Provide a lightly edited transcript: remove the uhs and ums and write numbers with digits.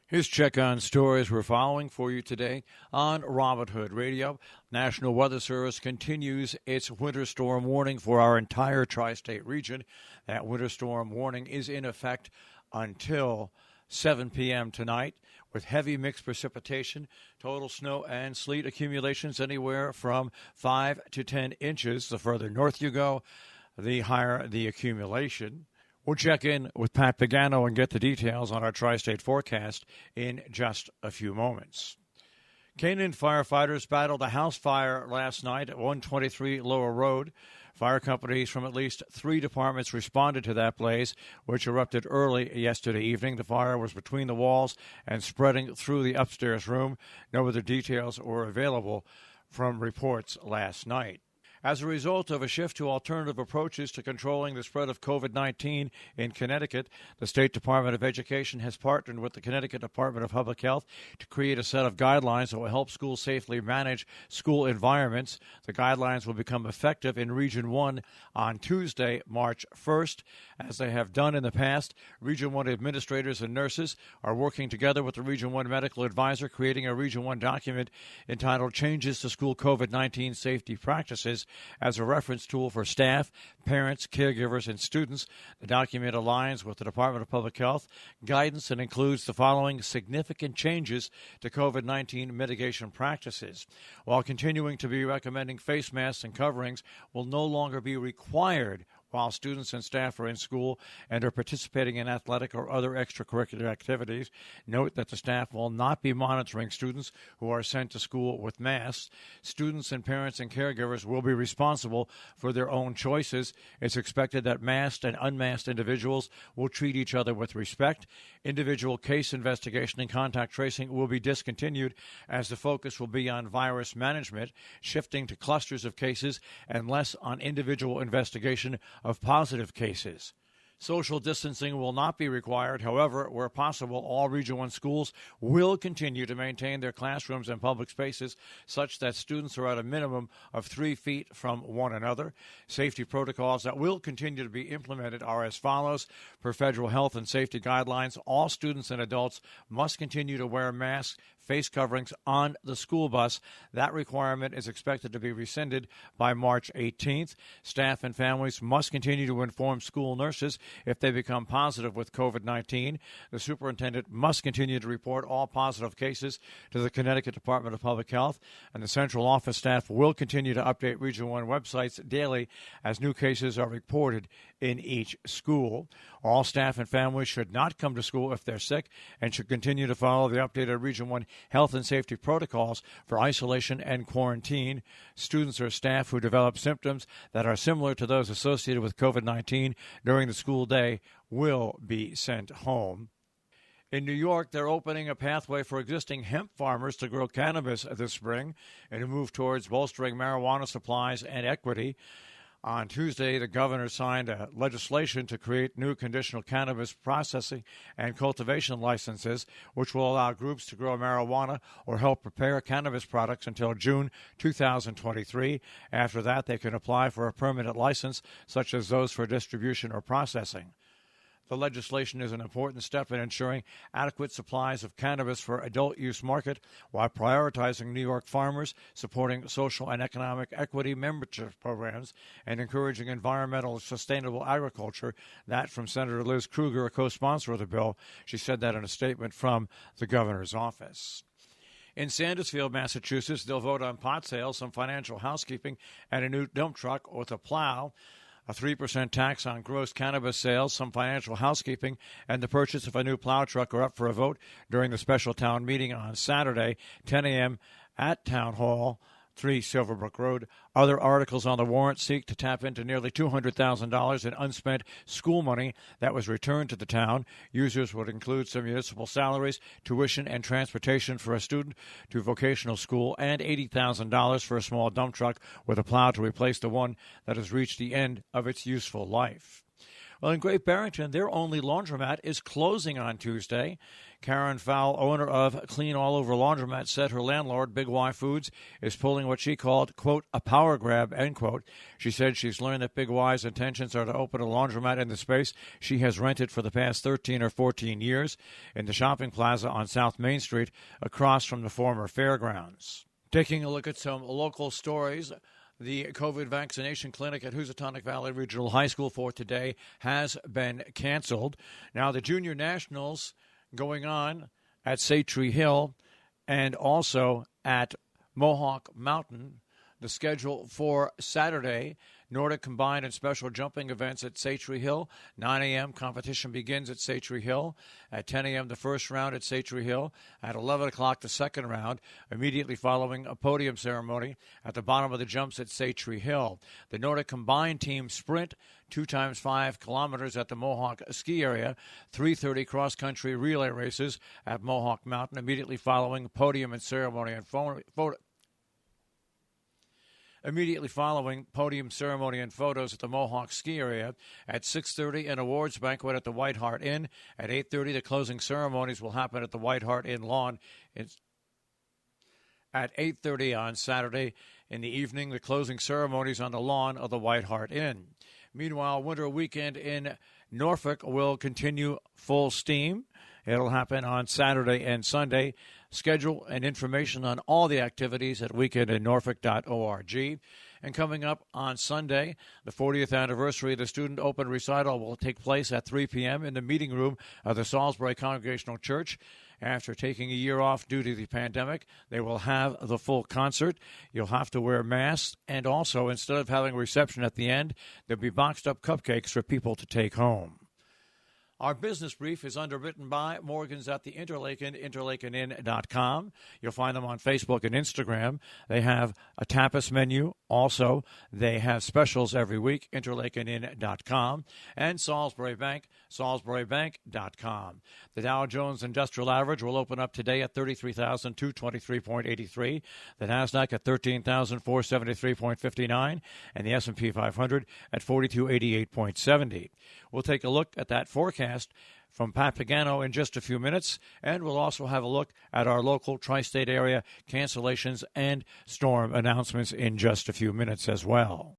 Here's check on stories we're following for you today on Whdd Radio. National Weather Service continues its winter storm warning for our entire tri-state region. That winter storm warning is in effect until 7 p.m. tonight, with heavy mixed precipitation, total snow and sleet accumulations anywhere from 5 to 10 inches. The further north you go, the higher the accumulation. We'll check in with Pat Pagano and get the details on our tri-state forecast in just a few moments. Canaan firefighters battled a house fire last night at 123 Lower Road. Fire companies from at least 3 departments responded to that blaze, which erupted early yesterday evening. The fire was between the walls and spreading through the upstairs room. No other details were available from reports last night. As a result of a shift to alternative approaches to controlling the spread of COVID-19 in Connecticut, the State Department of Education has partnered with the Connecticut Department of Public Health to create a set of guidelines that will help schools safely manage school environments. The guidelines will become effective in Region 1 on Tuesday, March 1st. As they have done in the past, Region 1 administrators and nurses are working together with the Region 1 medical advisor, creating a Region 1 document entitled Changes to School COVID-19 Safety Practices as a reference tool for staff, parents, caregivers, and students. The document aligns with the Department of Public Health guidance and includes the following significant changes to COVID-19 mitigation practices. While continuing to be recommending face masks and coverings will no longer be required while students and staff are in school and are participating in athletic or other extracurricular activities. Note that the staff will not be monitoring students who are sent to school with masks. Students and parents and caregivers will be responsible for their own choices. It's expected that masked and unmasked individuals will treat each other with respect. Individual case investigation and contact tracing will be discontinued as the focus will be on virus management, shifting to clusters of cases and less on individual investigation of positive cases. Social distancing will not be required. However, where possible, all Region 1 schools will continue to maintain their classrooms and public spaces such that students are at a minimum of 3 feet from one another. Safety protocols that will continue to be implemented are as follows. Per federal health and safety guidelines, all students and adults must continue to wear masks, face coverings on the school bus. That requirement is expected to be rescinded by March 18th. Staff and families must continue to inform school nurses if they become positive with COVID-19. The superintendent must continue to report all positive cases to the Connecticut Department of Public Health, and the central office staff will continue to update Region 1 websites daily as new cases are reported in each school. All staff and families should not come to school if they're sick and should continue to follow the updated Region 1 health and safety protocols for isolation and quarantine. Students or staff who develop symptoms that are similar to those associated with COVID-19 during the school day will be sent home. In New York, they're opening a pathway for existing hemp farmers to grow cannabis this spring in a move towards bolstering marijuana supplies and equity. On Tuesday, the governor signed a legislation to create new conditional cannabis processing and cultivation licenses, which will allow groups to grow marijuana or help prepare cannabis products until June 2023. After that, they can apply for a permanent license, such as those for distribution or processing. The legislation is an important step in ensuring adequate supplies of cannabis for adult use market while prioritizing New York farmers, supporting social and economic equity membership programs, and encouraging environmental sustainable agriculture. That from Senator Liz Krueger, a co-sponsor of the bill. She said that in a statement from the governor's office. In Sandersfield, Massachusetts, they'll vote on pot sales, some financial housekeeping, and a new dump truck with a plow. A 3% tax on gross cannabis sales, some financial housekeeping, and the purchase of a new plow truck are up for a vote during the special town meeting on Saturday, 10 a.m. at Town Hall, 3 Silverbrook Road. Other articles on the warrant seek to tap into nearly $200,000 in unspent school money that was returned to the town. Users would include some municipal salaries, tuition, and transportation for a student to vocational school, and $80,000 for a small dump truck with a plow to replace the one that has reached the end of its useful life. Well, in Great Barrington, their only laundromat is closing on Tuesday. Karen Fowle, owner of Clean All Over Laundromat, said her landlord, Big Y Foods, is pulling what she called, quote, a power grab, end quote. She said she's learned that Big Y's intentions are to open a laundromat in the space she has rented for the past 13 or 14 years in the shopping plaza on South Main Street across from the former fairgrounds. Taking a look at some local stories. The COVID vaccination clinic at Housatonic Valley Regional High School for today has been canceled. Now, the Junior Nationals going on at Satre Hill and also at Mohawk Mountain. The schedule for Saturday, Nordic combined and special jumping events at Satre Hill. 9 a.m. competition begins at Satre Hill. At 10 a.m. the first round at Satre Hill. At 11 o'clock the second round, immediately following a podium ceremony at the bottom of the jumps at Satre Hill. The Nordic combined team sprint 2 times 5 kilometers at the Mohawk ski area. 3:30 cross-country relay races at Mohawk Mountain, immediately following podium and ceremony and Immediately following podium ceremony and photos at the Mohawk ski area. At 6:30, an awards banquet at the White Hart Inn. At 8:30, the closing ceremonies will happen at the White Hart Inn lawn. At 8:30 on Saturday in the evening, the closing ceremonies on the lawn of the White Hart Inn. Meanwhile, winter weekend in Norfolk will continue full steam. It'll happen on Saturday and Sunday. Schedule and information on all the activities at weekendinnorfolk.org. And coming up on Sunday, the 40th anniversary of the Student Open Recital will take place at 3 p.m. in the meeting room of the Salisbury Congregational Church. After taking a year off due to the pandemic, they will have the full concert. You'll have to wear masks, and also, instead of having a reception at the end, there'll be boxed up cupcakes for people to take home. Our business brief is underwritten by Morgan's at the Interlaken, interlakenin.com. You'll find them on Facebook and Instagram. They have a tapas menu. Also, they have specials every week, interlakenin.com. And Salisbury Bank, salisburybank.com. The Dow Jones Industrial Average will open up today at 33,223.83. The Nasdaq at 13,473.59. And the S&P 500 at 4288.70. We'll take a look at that forecast from Pat Pagano in just a few minutes, and we'll also have a look at our local tri-state area cancellations and storm announcements in just a few minutes as well.